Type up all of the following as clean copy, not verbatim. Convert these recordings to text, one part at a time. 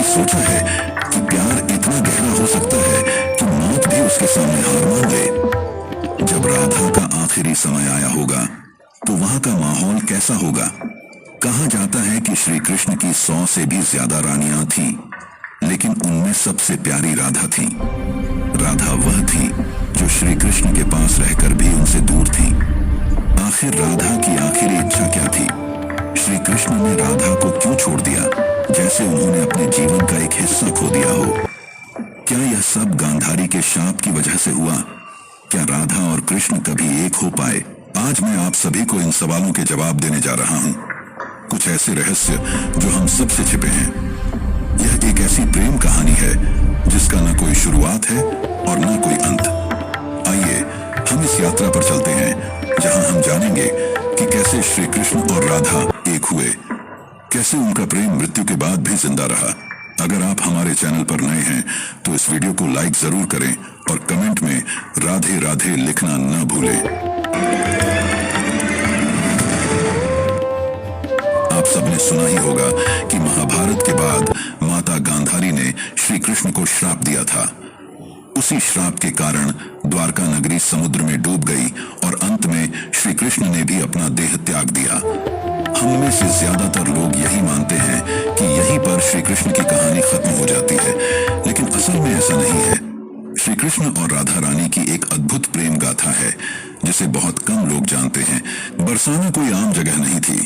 सोचा है कि प्यार इतना गहरा हो सकता है कि मौत भी उसके सामने हार मान ले? जब राधा का आखिरी समय आया होगा तो वहां का माहौल कैसा होगा? कहा जाता है कि श्री कृष्ण की 100 से भी ज्यादा रानियां थीं, लेकिन उनमें सबसे प्यारी राधा थी। राधा वह थी जो श्री कृष्ण के पास रहकर भी उनसे दूर थी। आखिर राधा की आखिरी इच्छा क्या थी? श्री कृष्ण ने राधा को क्यों छोड़ दिया, जैसे उन्होंने अपने जीवन का एक हिस्सा खो दिया हो? क्या यह सब गांधारी के शाप की वजह से हुआ? क्या राधा और कृष्ण कभी एक हो पाए? आज मैं आप सभी को इन सवालों के जवाब देने जा रहा हूं। कुछ ऐसे रहस्य जो हम सबसे छिपे हैं। यह एक ऐसी प्रेम कहानी है जिसका न कोई शुरुआत है और न कोई अंत। आइए हम इस यात्रा पर चलते हैं जहां हम जानेंगे कि कैसे श्री कृष्ण और राधा एक हुए, कैसे उनका प्रेम मृत्यु के बाद भी जिंदा रहा। अगर आप हमारे चैनल पर नए हैं तो इस वीडियो को लाइक जरूर करें और कमेंट में राधे राधे लिखना न भूलें। आप सबने सुना ही होगा कि महाभारत के बाद माता गांधारी ने श्री कृष्ण को श्राप दिया था। उसी श्राप के कारण द्वारका नगरी समुद्र में डूब गई और अंत में श्री कृष्ण ने भी अपना देह त्याग दिया। हम में से ज्यादातर लोग यही मानते हैं कि यहीं पर श्री कृष्ण की कहानी खत्म हो जाती है, लेकिन असल में ऐसा नहीं है। श्री कृष्ण और राधा रानी की एक अद्भुत प्रेम गाथा है जिसे बहुत कम लोग जानते हैं। बरसाना कोई आम जगह नहीं थी,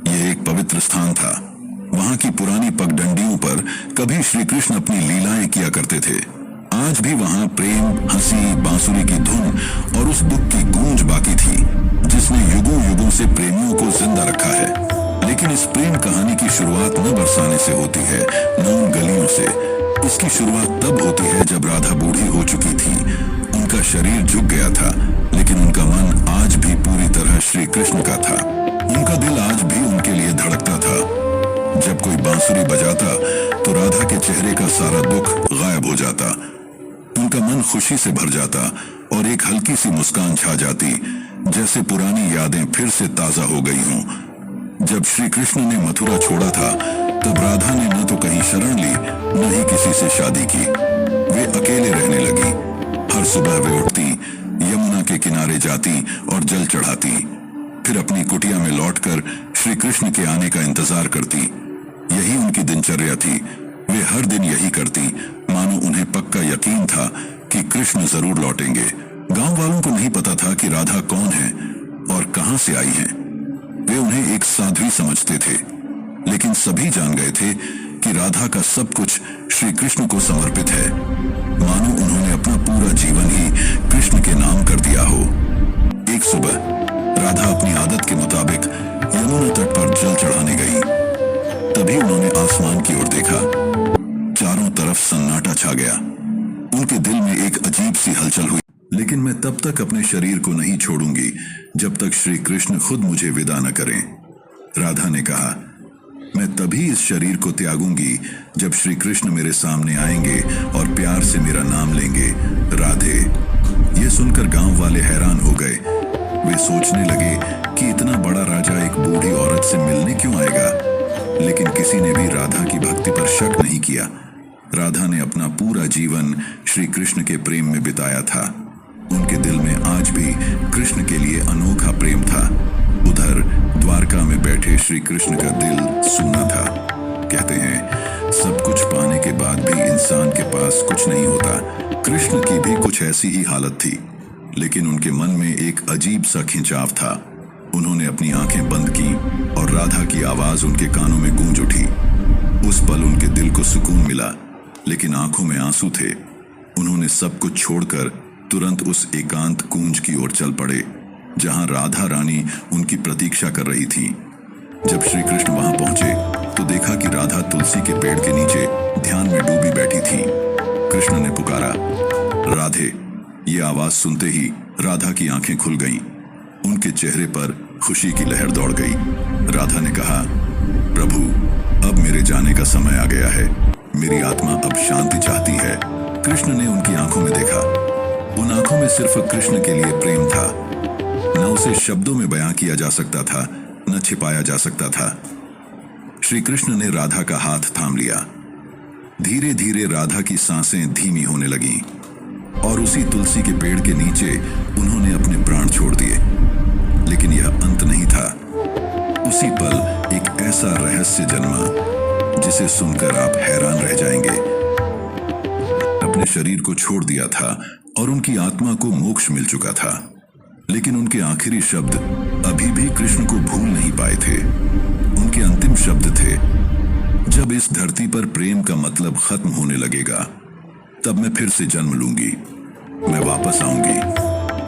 यह एक पवित्र स्थान था। वहां की पुरानी पगडंडियों पर कभी श्री कृष्ण अपनी लीलाएं किया करते थे। आज भी वहां प्रेम, हंसी, बांसुरी की धुन और उस दुख की गूंज बाकी थी जिसने युगों युगों से प्रेमियों को जिंदा रखा है। लेकिन इस प्रेम कहानी की शुरुआत न बरसाने से होती है, न उन गलियों से। इसकी शुरुआत तब होती है जब राधा बूढ़ी हो चुकी थी। उनका शरीर झुक गया था, लेकिन उनका मन आज भी पूरी तरह श्री कृष्ण का था। उनका दिल आज भी उनके लिए धड़कता था। जब कोई बांसुरी बजाता तो राधा के चेहरे का सारा दुख गायब हो जाता। उनका मन खुशी से भर जाता और एक हल्की सी मुस्कान छा जाती, जैसे पुरानी यादें फिर से ताजा हो गई हों। जब श्री कृष्ण ने मथुरा छोड़ा था तब राधा ने न तो कहीं शरण ली, न ही किसी से शादी की। वे अकेले रहने लगी। हर सुबह वे उठती, यमुना के किनारे जाती और जल चढ़ाती, फिर अपनी कुटिया में लौटकर श्री कृष्ण के आने का इंतजार करती। यही उनकी दिनचर्या थी। वे हर दिन यही करती, मानो उन्हें पक्का यकीन था कि कृष्ण जरूर लौटेंगे। गांव वालों को नहीं पता था कि राधा कौन है और कहां से आई है। वे उन्हें एक साध्वी समझते थे, लेकिन सभी जान गए थे कि राधा का सब कुछ श्री कृष्ण को समर्पित है, मानो उन्होंने अपना पूरा जीवन ही कृष्ण के नाम कर दिया हो। एक सुबह राधा अपनी आदत के मुताबिक यमुना तट पर जल चढ़ाने गई। तभी उन्होंने आसमान की ओर देखा। चारों तरफ सन्नाटा छा गया। उनके दिल में एक अजीब सी हलचल हुई। लेकिन मैं तब तक अपने शरीर को नहीं छोड़ूंगी जब तक श्री कृष्ण खुद मुझे विदा न करें, राधा ने कहा। मैं तभी इस शरीर को त्यागूंगी जब श्री कृष्ण मेरे सामने आएंगे और प्यार से मेरा नाम लेंगे, राधे। यह सुनकर गांव वाले हैरान हो गए। वे सोचने लगे कि इतना बड़ा राजा एक बूढ़ी औरत से मिलने क्यों आएगा, लेकिन किसी ने भी राधा की भक्ति पर शक नहीं किया। राधा ने अपना पूरा जीवन श्री कृष्ण के प्रेम में बिताया था। उनके दिल में आज भी कृष्ण के लिए अनोखा प्रेम था। उधर द्वारका में बैठे श्री कृष्ण का दिल सूना था। कहते हैं सब कुछ पाने के बाद भी इंसान के पास कुछ नहीं होता। कृष्ण की भी कुछ ऐसी ही हालत थी, लेकिन उनके मन में एक अजीब सा खिंचाव था। उन्होंने अपनी आंखें बंद की और राधा की आवाज उनके कानों में गूंज उठी। उस पल उनके दिल को सुकून मिला, लेकिन आंखों में आंसू थे। उन्होंने सब कुछ छोड़कर तुरंत उस एकांत कुंज की ओर चल पड़े जहां राधा रानी उनकी प्रतीक्षा कर रही थी। जब श्री कृष्ण वहां पहुंचे तो देखा कि राधा तुलसी के पेड़ के नीचे ध्यान में डूबी बैठी थी। कृष्ण ने पुकारा, राधे। ये आवाज सुनते ही राधा की आंखें खुल गईं। उनके चेहरे पर खुशी की लहर दौड़ गई। राधा ने कहा, प्रभु, अब मेरे जाने का समय आ गया है। मेरी आत्मा अब शांति चाहती है। कृष्ण ने उनकी आंखों में देखा। उन आंखों में सिर्फ कृष्ण के लिए प्रेम था। न उसे शब्दों में बयां किया जा सकता था, न छिपाया जा सकता था। श्री कृष्ण ने राधा का हाथ थाम लिया। धीरे धीरे राधा की सांसें धीमी होने लगीं और उसी तुलसी के पेड़ के नीचे उन्होंने अपने प्राण छोड़ दिए। लेकिन यह अंत नहीं था। उसी पल एक ऐसा रहस्य जन्मा जिसे सुनकर आप हैरान रह जाएंगे। अपने शरीर को छोड़ दिया था और उनकी आत्मा को मोक्ष मिल चुका था, लेकिन उनके आखिरी शब्द अभी भी कृष्ण को भूल नहीं पाए थे। उनके अंतिम शब्द थे, जब इस धरती पर प्रेम का मतलब खत्म होने लगेगा तब मैं फिर से जन्म लूंगी, मैं वापस आऊंगी,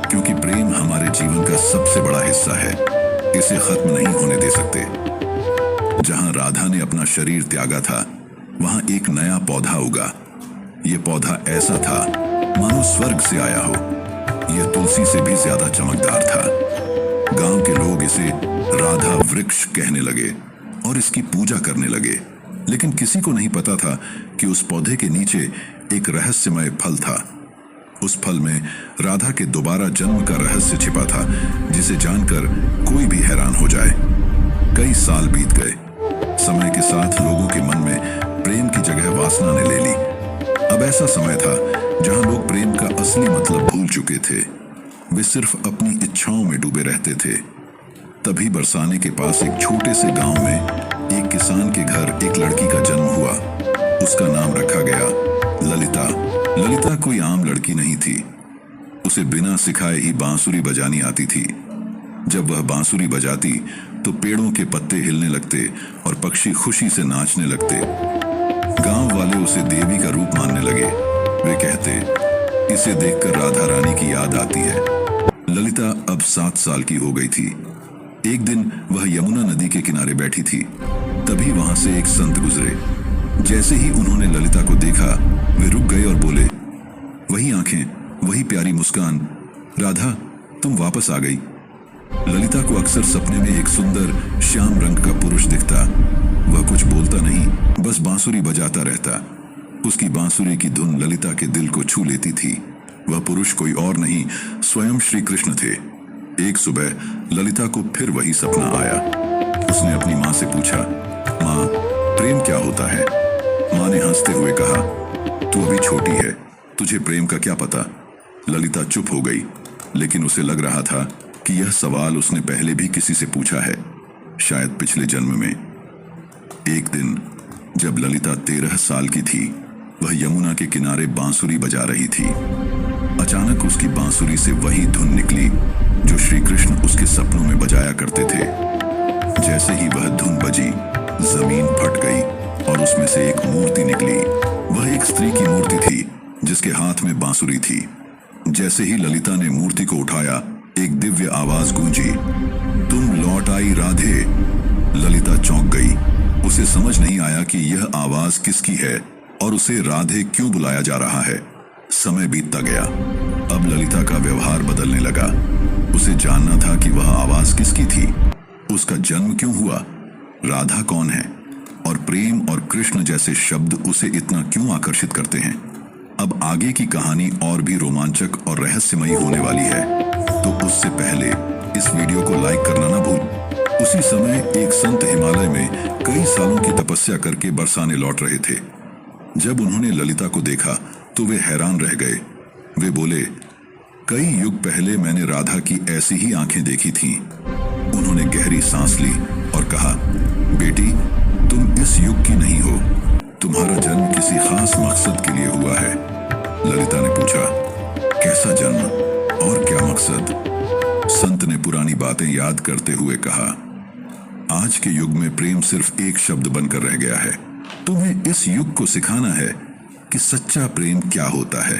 क्योंकि प्रेम हमारे जीवन का सबसे बड़ा हिस्सा है, इसे खत्म नहीं होने दे सकते। जहां राधा ने अपना शरीर त्यागा था वहां एक नया पौधा उगा। यह पौधा ऐसा था मानो स्वर्ग से आया हो। यह तुलसी से भी ज्यादा चमकदार था। गांव के लोग इसे राधा वृक्ष कहने लगे और इसकी पूजा करने लगे, लेकिन किसी को नहीं पता था कि उस पौधे के नीचे एक रहस्यमय फल था। उस फल में राधा के दोबारा जन्म का रहस्य छिपा था, जिसे जानकर कोई भी हैरान हो जाए। कई साल बीत गए। समय के साथ लोगों के मन में प्रेम की जगह वासना ने ले ली। अब ऐसा समय था जहां लोग प्रेम का असली मतलब भूल चुके थे। वे सिर्फ अपनी इच्छाओं में डूबे रहते थे। तभी बरसाने के पास एक छोटे से गांव में एक किसान के घर एक लड़की का जन्म हुआ। उसका नाम रखा गया ललिता। ललिता कोई आम लड़की नहीं थी। उसे बिना सिखाए ही बांसुरी बजानी आती थी। जब वह बांसुरी बजाती तो पेड़ों के पत्ते हिलने लगते और पक्षी खुशी से नाचने लगते। गांव वाले उसे देवी का रूप मानने लगे। वे कहते, इसे देखकर राधा रानी की याद आती है। ललिता अब 7 साल की हो गई थी। एक दिन वह यमुना नदी के किनारे बैठी थी। तभी वहां से एक संत गुजरे। जैसे ही उन्होंने ललिता को देखा, वे रुक गए और बोले, वही आंखें, वही प्यारी मुस्कान, राधा तुम वापस आ गई। ललिता को अक्सर सपने में एक सुंदर श्याम रंग का पुरुष दिखता। वह कुछ बोलता नहीं, बस बांसुरी बजाता रहता। उसकी बांसुरी की धुन ललिता के दिल को छू लेती थी। वह पुरुष कोई और नहीं, स्वयं श्री कृष्ण थे। एक सुबह ललिता को फिर वही सपना आया। उसने अपनी माँ से पूछा, माँ प्रेम क्या होता है? माँ ने हंसते हुए कहा, तू अभी छोटी है, तुझे प्रेम का क्या पता। ललिता चुप हो गई, लेकिन उसे लग रहा था कि यह सवाल उसने पहले भी किसी से पूछा है, शायद पिछले जन्म में। एक दिन जब ललिता 13 साल की थी, वह यमुना के किनारे बांसुरी बजा रही थी। अचानक उसकी बांसुरी से वही धुन निकली जो श्री कृष्ण उसके सपनों में बजाया करते थे। जैसे ही वह धुन बजी, जमीन फट गई और उसमें से एक मूर्ति निकली। वह एक स्त्री की मूर्ति थी जिसके हाथ में बांसुरी थी। जैसे ही ललिता ने मूर्ति को उठाया, एक दिव्य आवाज गूंजी, तुम लौट आई राधे। ललिता चौंक गई। उसे समझ नहीं आया कि यह आवाज किसकी है और उसे राधे क्यों बुलाया जा रहा है। समय बीतता गया। अब ललिता का व्यवहार बदलने लगा। उसे जानना था कि वह आवाज किसकी थी, उसका जन्म क्यों हुआ, राधा कौन है और प्रेम और कृष्ण जैसे शब्द उसे इतना क्यों आकर्षित करते हैं। अब आगे की कहानी और भी रोमांचक और रहस्यमयी होने वाली है, तो उससे पहले इस वीडियो को लाइक करना ना भूल। उसी समय एक संत हिमालय में कई सालों की तपस्या करके बरसाने लौट रहे थे। जब उन्होंने ललिता को देखा तो वे हैरान रह गए। वे बोले, कई युग पहले मैंने राधा की ऐसी ही आंखें देखी थीं। उन्होंने गहरी सांस ली और कहा, बेटी तुम इस युग की नहीं हो, तुम्हारा जन्म किसी खास मकसद के लिए हुआ है। ललिता ने पूछा, कैसा जन्म और क्या मकसद? संत ने पुरानी बातें याद करते हुए कहा, आज के युग में प्रेम सिर्फ एक शब्द बनकर रह गया है। तुम्हें इस युग को सिखाना है कि सच्चा प्रेम क्या होता है।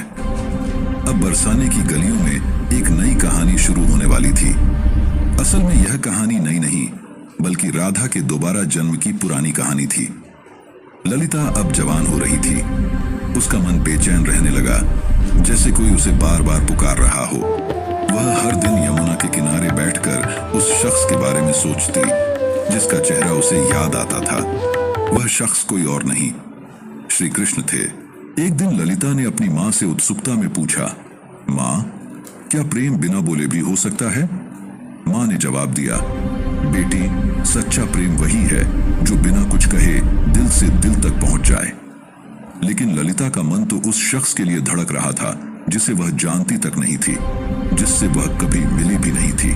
अब बरसाने की गलियों में एक नई कहानी शुरू होने वाली थी। असल में यह कहानी नई नहीं, बल्कि राधा के दोबारा जन्म की पुरानी कहानी थी। ललिता अब जवान हो रही थी। उसका मन बेचैन रहने लगा, जैसे कोई उसे बार बार पुकार रहा हो। वह हर दिन यमुना के किनारे बैठकर उस शख्स के बारे में सोचती जिसका चेहरा उसे याद आता था। वह शख्स कोई और नहीं, श्री कृष्ण थे। एक दिन ललिता ने अपनी माँ से उत्सुकता में पूछा, माँ क्या प्रेम बिना बोले भी हो सकता है? माँ ने जवाब दिया, बेटी सच्चा प्रेम वही है जो बिना कुछ कहे दिल से दिल तक पहुंच जाए। लेकिन ललिता का मन तो उस शख्स के लिए धड़क रहा था जिसे वह जानती तक नहीं थी, जिससे वह कभी मिली भी नहीं थी।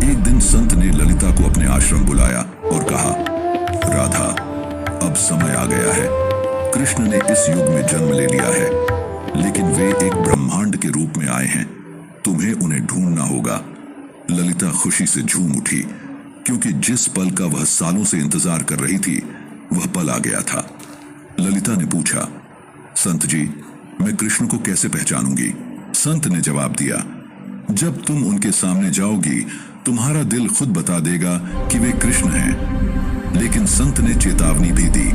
एक दिन संत ने ललिता को अपने आश्रम बुलाया और कहा, राधा, अब समय आ गया है। कृष्ण ने इस युग में जन्म ले लिया है, लेकिन वे एक ब्रह्मांड के रूप में आए हैं। तुम्हें उन्हें ढूंढना होगा। ललिता खुशी से झूम उठी, क्योंकि जिस पल का वह सालों से इंतजार कर रही थी वह पल आ गया था। ललिता ने पूछा, संत जी, मैं कृष्ण को कैसे पहचानूंगी? संत ने जवाब दिया, जब तुम उनके सामने जाओगी तुम्हारा दिल खुद बता देगा कि वे कृष्ण हैं। लेकिन संत ने चेतावनी भी दी,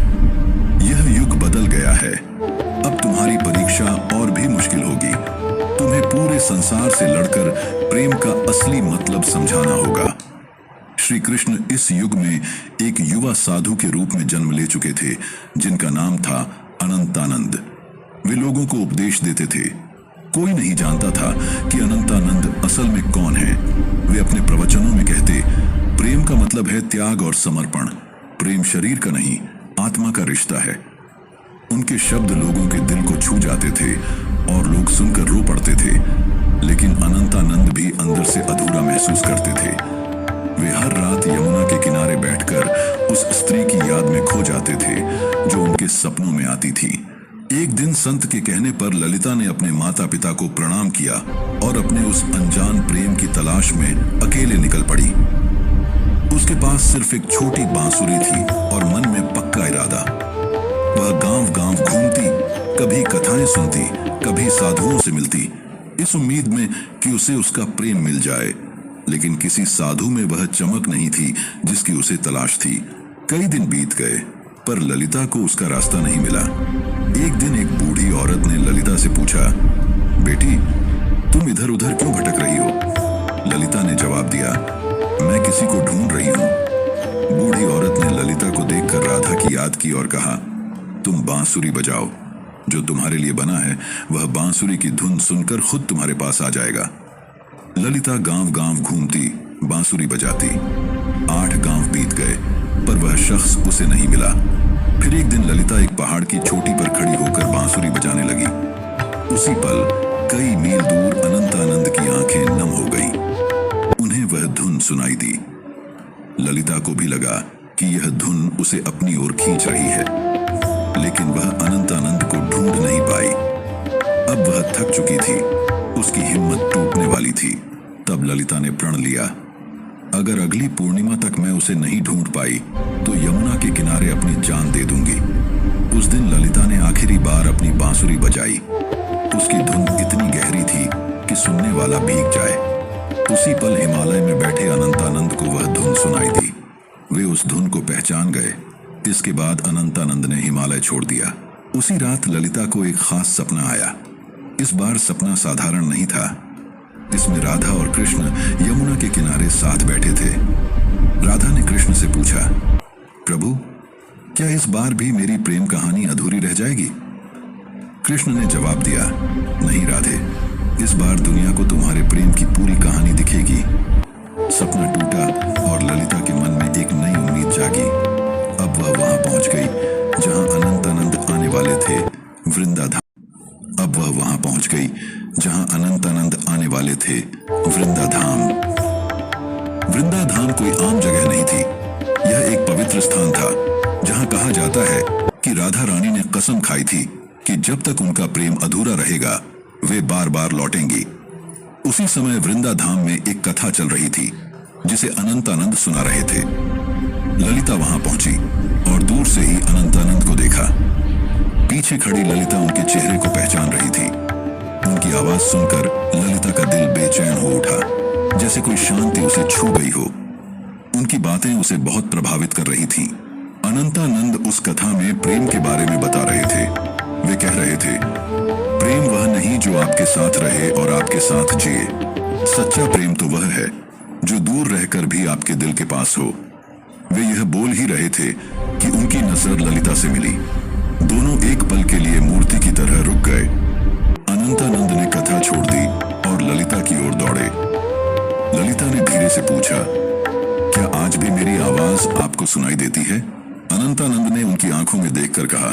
यह युग बदल गया है। अब तुम्हारी परीक्षा और भी मुश्किल होगी। तुम्हें पूरे संसार से लड़कर प्रेम का असली मतलब समझाना होगा। श्री कृष्ण इस युग में एक युवा साधु के रूप में जन्म ले चुके थे, जिनका नाम था अनंतानंद। वे लोगों को उपदेश देते थे। कोई नहीं जानता था कि अनंतानंद असल में कौन है। वे अपने प्रवचनों में कहते, प्रेम का मतलब है त्याग और समर्पण। प्रेम शरीर का नहीं, आत्मा का रिश्ता है। उनके शब्द लोगों के दिल को छू जाते थे और लोग सुनकर रो पड़ते थे। लेकिन अनंतानंद भी अंदर से अधूरा महसूस करते थे। वे हर रात यमुना के किनारे बैठकर उस स्त्री की याद में खो जाते थे जो उनके सपनों में आती थी। एक दिन संत के कहने पर ललिता ने अपने माता पिता को प्रणाम किया और अपने उस अनजान प्रेम की तलाश में अकेले निकल पड़ी। उसके पास सिर्फ एक छोटी बांसुरी थी और मन में पक्का इरादा। वह गांव-गांव घूमती, कभी कथाएं सुनती, कभी साधुओं से मिलती, इस उम्मीद में कि उसे उसका प्रेम मिल जाए। लेकिन किसी साधु में वह चमक नहीं थी जिसकी उसे तलाश थी। कई दिन बीत गए, पर ललिता को उसका रास्ता नहीं मिला। एक दिन एक बूढ़ी औरत ने ललिता से पूछा, बेटी, तुम इधर उधर क्यों भटक रही हो? ललिता ने जवाब दिया, मैं किसी को ढूंढ रही हूं। बूढ़ी औरत ने ललिता को देखकर राधा की याद की और कहा, तुम बांसुरी बजाओ। जो तुम्हारे लिए बना है वह बांसुरी की धुन सुनकर खुद तुम्हारे पास आ जाएगा। ललिता गांव-गांव घूमती, बांसुरी बजाती। 8 गांव बीत गए, पर वह शख्स उसे नहीं मिला। फिर एक दिन ललिता एक पहाड़ की चोटी पर खड़ी होकर बांसुरी बजाने लगी। उसी पल कई मील दूर अनंतानंद की आंखें नम हो गईं। उन्हें वह धुन सुनाई दी। ललिता को भी लगा कि यह धुन उसे अपनी ओर खींच रही है, लेकिन वह अनंतानंद को ढूंढ नहीं पाई। अब वह थक चुकी थी, उसकी हिम्मत टूटने वाली थी। तब ललिता ने प्रण लिया, अगर अगली पूर्णिमा तक मैं उसे नहीं ढूंढ पाई तो यमुना के किनारे अपनी जान दे दूंगी। उस दिन ललिता ने आखिरी बार अपनी बांसुरी बजाई। उसकी धुन इतनी गहरी थी कि सुनने वाला भीग जाए। उसी पल हिमालय में बैठे अनंतानंद को वह धुन सुनाई दी। वे उस धुन को पहचान गए। इसके बाद अनंतानंद ने हिमालय छोड़ दिया। उसी रात ललिता को एक खास सपना आया। इस बार सपना साधारण नहीं था। इसमें राधा और कृष्ण यमुना के किनारे साथ बैठे थे। राधा ने कृष्ण से पूछा, प्रभु, क्या इस बार भी मेरी प्रेम कहानी अधूरी रह जाएगी? कृष्ण ने जवाब दिया, नहीं राधे, इस बार दुनिया को तुम्हारे प्रेम की पूरी कहानी दिखेगी। सपना टूटा और ललिता के मन में एक नई उम्मीद जागी। अब वह वहां पहुंच गई जहां अनंतानंद आने वाले थे, वृंदाधाम। अब वह वहां पहुंच गई जहां अनंतानंद आने वाले थे, वृंदाधाम। वृंदाधाम कोई आम जगह नहीं थी। यह एक पवित्र स्थान था जहां कहा जाता है कि राधा रानी ने कसम खाई थी कि जब तक उनका प्रेम अधूरा रहेगा वे बार बार लौटेंगी। उसी समय वृंदाधाम में एक कथा चल रही थी जिसे अनंतानंद सुना रहे थे। ललिता वहां पहुंची और दूर से ही अनंतानंद को देखा। पीछे खड़ी ललिता उनके चेहरे को पहचान रही थी। उनकी आवाज सुनकर ललिता का दिल बेचैन हो उठा, जैसे कोई शांति उसे छू गई हो। उनकी बातें उसे बहुत प्रभावित कर रही थीं। अनंतानंद उस कथा में प्रेम के बारे में बता रहे थे। वे कह रहे थे, प्रेम वह नहीं जो आपके साथ रहे और आपके साथ जिए। सच्चा प्रेम तो वह है जो दूर रहकर भी आपके दिल के पास हो। वे यह बोल ही रहे थे कि उनकी नजर ललिता से मिली। दोनों एक पल के लिए मूर्ति की तरह रुक गए। अनंतानंद ने कथा छोड़ दी और ललिता की ओर दौड़े। ललिता ने धीरे से पूछा, क्या आज भी मेरी आवाज आपको सुनाई देती है? अनंतानंद ने उनकी आंखों में देखकर कहा,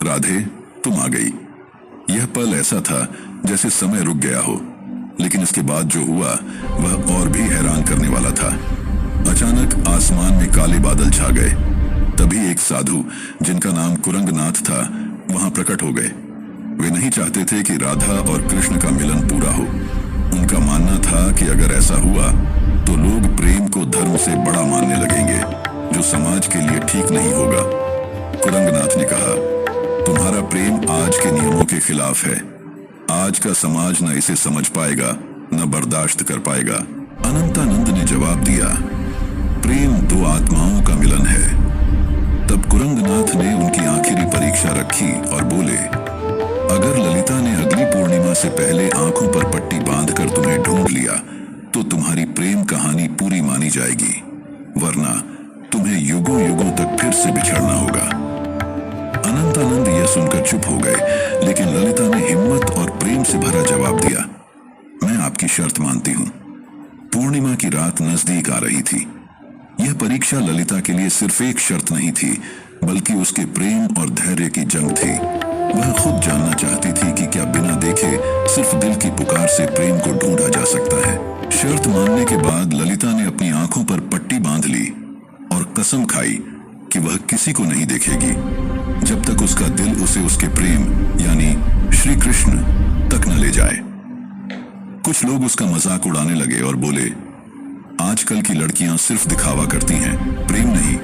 राधे, तुम आ गई। यह पल ऐसा था जैसे समय रुक गया हो, लेकिन इसके बाद जो हुआ वह और भी हैरान करने वाला था। अचानक आसमान में काले बादल छा गए। तभी एक साधु जिनका नाम कुरंगनाथ था वहां प्रकट हो गए। वे नहीं चाहते थे कि राधा और कृष्ण का मिलन पूरा हो। उनका मानना था कि अगर ऐसा हुआ तो लोग प्रेम को धर्म से बड़ा मानने लगेंगे, जो समाज के लिए ठीक नहीं होगा। कुरंगनाथ ने कहा, तुम्हारा प्रेम आज के नियमों के खिलाफ है। आज का समाज न इसे समझ पाएगा, न बर्दाश्त कर पाएगा। अनंतानंद ने जवाब दिया, प्रेम दो आत्माओं का मिलन है। तब कुरंगनाथ ने उनकी आखिरी परीक्षा रखी और बोले, अगर ललिता ने अगली पूर्णिमा से पहले आंखों पर पट्टी बांधकर तुम्हें ढूंढ लिया तो तुम्हारी प्रेम कहानी पूरी मानी जाएगी, वरना तुम्हें युगों युगों तक फिर से बिछड़ना होगा। अनंतानंद यह सुनकर चुप हो गए, लेकिन ललिता ने हिम्मत और प्रेम से भरा जवाब दिया, मैं आपकी शर्त मानती हूं। पूर्णिमा की रात नजदीक आ रही थी। यह परीक्षा ललिता के लिए सिर्फ एक शर्त नहीं थी, बल्कि उसके प्रेम और धैर्य की जंग थी। वह खुद जानना चाहती थी कि क्या बिना देखे सिर्फ दिल की पुकार से प्रेम को ढूंढा जा सकता है। शर्त मानने के बाद ललिता ने अपनी आंखों पर पट्टी बांध ली और कसम खाई कि वह किसी को नहीं देखेगी जब तक उसका दिल उसे उसके प्रेम यानी श्री कृष्ण तक न ले जाए। कुछ लोग उसका मजाक उड़ाने लगे और बोले, आजकल की लड़कियां सिर्फ दिखावा करती हैं, प्रेम नहीं।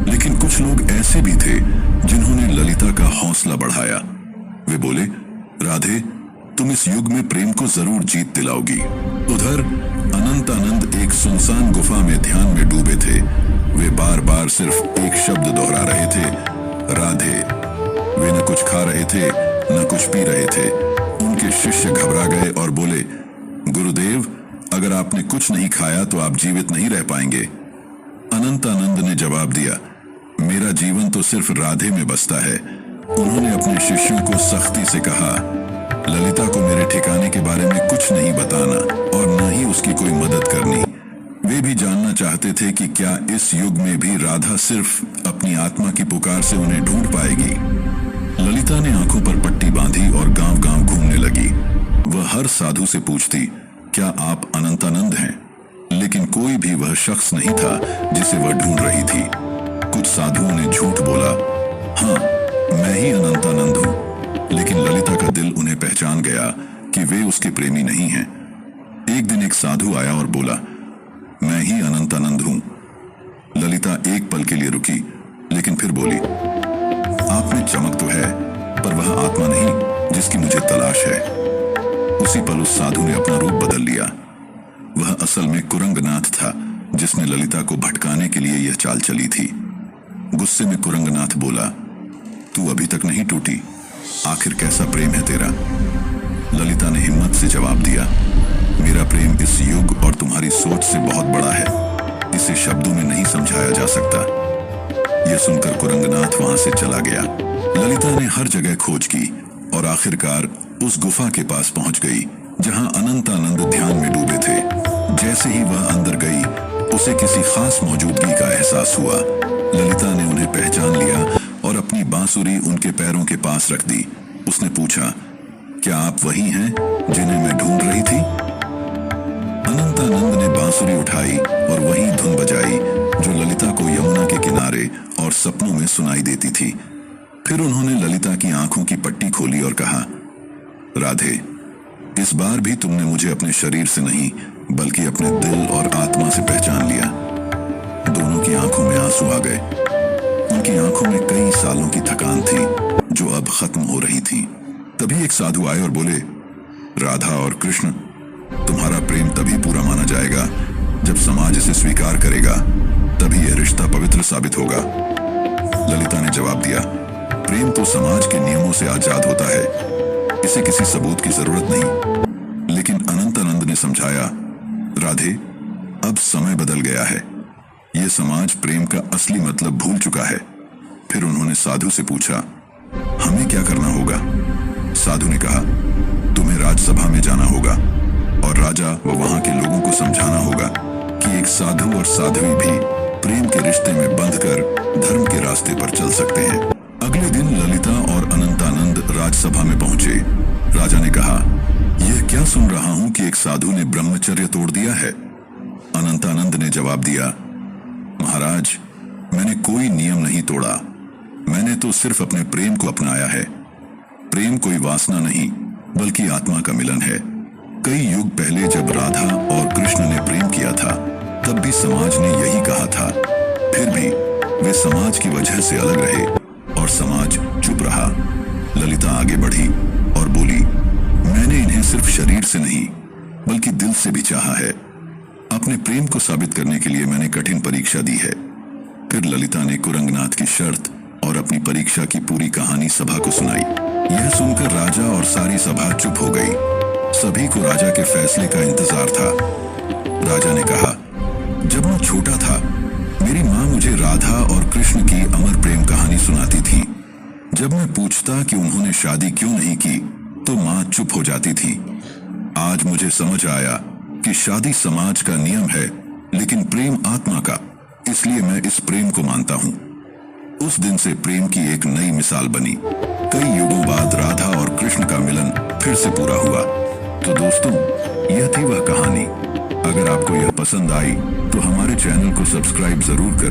लेकिन कुछ लोग ऐसे भी थे जिन्होंने ललिता का हौसला बढ़ाया। वे बोले, राधे, तुम इस युग में प्रेम को जरूर जीत दिलाओगी। उधर अनंतानंद एक सुनसान गुफा में ध्यान में डूबे थे। वे बार बार सिर्फ एक शब्द दोहरा रहे थे, राधे। वे न कुछ खा रहे थे न कुछ पी रहे थे। उनके शिष्य घबरा गए और बोले, गुरुदेव, अगर आपने कुछ नहीं खाया तो आप जीवित नहीं रह पाएंगे। अनंतानंद ने जवाब दिया, मेरा जीवन तो सिर्फ राधे में बसता है। उन्होंने अपने शिष्यों को सख्ती से कहा, ललिता को मेरे ठिकाने के बारे में कुछ नहीं बताना और न ही उसकी कोई मदद करनी। वे भी जानना चाहते थे कि क्या इस युग में भी राधा सिर्फ अपनी आत्मा की पुकार से उन्हें ढूंढ पाएगी। ललिता ने आंखों पर पट्टी बांधी और गांव-गांव घूमने लगी। वह हर साधु से पूछती, क्या आप अनंतानंद हैं? लेकिन कोई भी वह शख्स नहीं था जिसे वह ढूंढ रही थी। कुछ साधुओं ने झूठ बोला, हाँ, मैं ही अनंतानंद हूं। लेकिन ललिता का दिल उन्हें पहचान गया कि वे उसके प्रेमी नहीं हैं। एक दिन एक साधु आया और बोला, मैं ही अनंतानंद हूं। ललिता एक पल के लिए रुकी, लेकिन फिर बोली, आप में चमक तो है, पर वह आत्मा नहीं जिसकी मुझे तलाश है। उसी पल उस साधु ने अपना रूप बदल लिया। वह असल में कुरंगनाथ था, जिसने ललिता को भटकाने के लिए यह चाल चली थी। गुस्से में कुरंगनाथ बोला, तू अभी तक नहीं टूटी, आखिर कैसा प्रेम है तेरा? ललिता ने हिम्मत से जवाब दिया, मेरा प्रेम इस युग और तुम्हारी सोच से बहुत बड़ा है। इसे शब्दों में नहीं समझाया जा सकता। यह सुनकर कुरंगनाथ वहां से चला गया। ललिता ने हर जगह खोज की और आखिरकार उस गुफा के पास पहुंच गई जहां अनंतानंद ध्यान में डूबे थे। जैसे ही वह अंदर गई, उसे किसी खास मौजूदगी का एहसास हुआ। ललिता ने उन्हें पहचान लिया और अपनी बांसुरी उनके पैरों के पास रख दी। उसने पूछा, क्या आप वही हैं जिन्हें मैं ढूंढ रही थी? अनंतानंद ने बांसुरी उठाई और वही धुन बजाई जो ललिता को यमुना के किनारे और सपनों में सुनाई देती थी। फिर उन्होंने ललिता की आंखों की पट्टी खोली और कहा, राधे, इस बार भी तुमने मुझे अपने शरीर से नहीं बल्कि अपने दिल और आत्मा से पहचान लिया। दोनों की आंखों में आंसू आ गए। उनकी आंखों में कई सालों की थकान थी जो अब खत्म हो रही थी। तभी एक साधु आए और बोले, राधा और कृष्ण, तुम्हारा प्रेम तभी पूरा माना जाएगा जब समाज इसे स्वीकार करेगा, तभी यह रिश्ता पवित्र साबित होगा। ललिता ने जवाब दिया, प्रेम तो समाज के नियमों से आजाद होता है, इसे किसी सबूत की जरूरत नहीं। लेकिन अनंतानंद ने समझाया, राधे, अब समय बदल गया है। यह समाज प्रेम का असली मतलब भूल चुका है। फिर उन्होंने साधु से पूछा, हमें क्या करना होगा? साधु ने कहा, तुम्हें राजसभा में जाना होगा और राजा व वहां के लोगों को समझाना होगा कि एक साधु और साध्वी भी प्रेम के रिश्ते में बंधकर धर्म के रास्ते पर चल सकते हैं। अगले दिन ललिता और अनंतानंद राजसभा में पहुंचे। राजा ने कहा, यह क्या सुन रहा हूं कि एक साधु ने ब्रह्मचर्य तोड़ दिया है। अनंतानंद ने जवाब दिया, महाराज, मैंने कोई नियम नहीं तोड़ा, मैंने तो सिर्फ अपने प्रेम को अपनाया है। प्रेम कोई वासना नहीं बल्कि आत्मा का मिलन है। कई युग पहले जब राधा और कृष्ण ने प्रेम किया था तब भी समाज ने यही कहा था। फिर भी वे समाज की वजह से अलग रहे और समाज चुप रहा। ललिता आगे बढ़ी और बोली, मैंने इन्हें सिर्फ शरीर से नहीं बल्कि दिल से भी चाहा है। अपने प्रेम को साबित करने के लिए मैंने कठिन परीक्षा दी है। फिर ललिता ने कुरंगनाथ की शर्त और अपनी परीक्षा की पूरी कहानी सभा को सुनाई। यह सुनकर राजा और सारी सभा चुप हो गई। सभी को राजा के फैसले का इंतजार था। राजा ने कहा, जब मैं छोटा था मेरी माँ मुझे राधा और कृष्ण की अमर प्रेम कहानी सुनाती थी। जब मैं पूछता कि उन्होंने शादी क्यों नहीं की तो माँ चुप हो जाती थी। आज मुझे समझ आया कि शादी समाज का नियम है लेकिन प्रेम आत्मा का, इसलिए मैं इस प्रेम को मानता हूँ। उस दिन से प्रेम की एक नई मिसाल बनी। कई युगों बाद राधा और कृष्ण का मिलन फिर से पूरा हुआ। तो दोस्तों, यह थी वह कहानी। अगर आपको यह पसंद आई तो हमारे चैनल को सब्सक्राइब जरूर करें।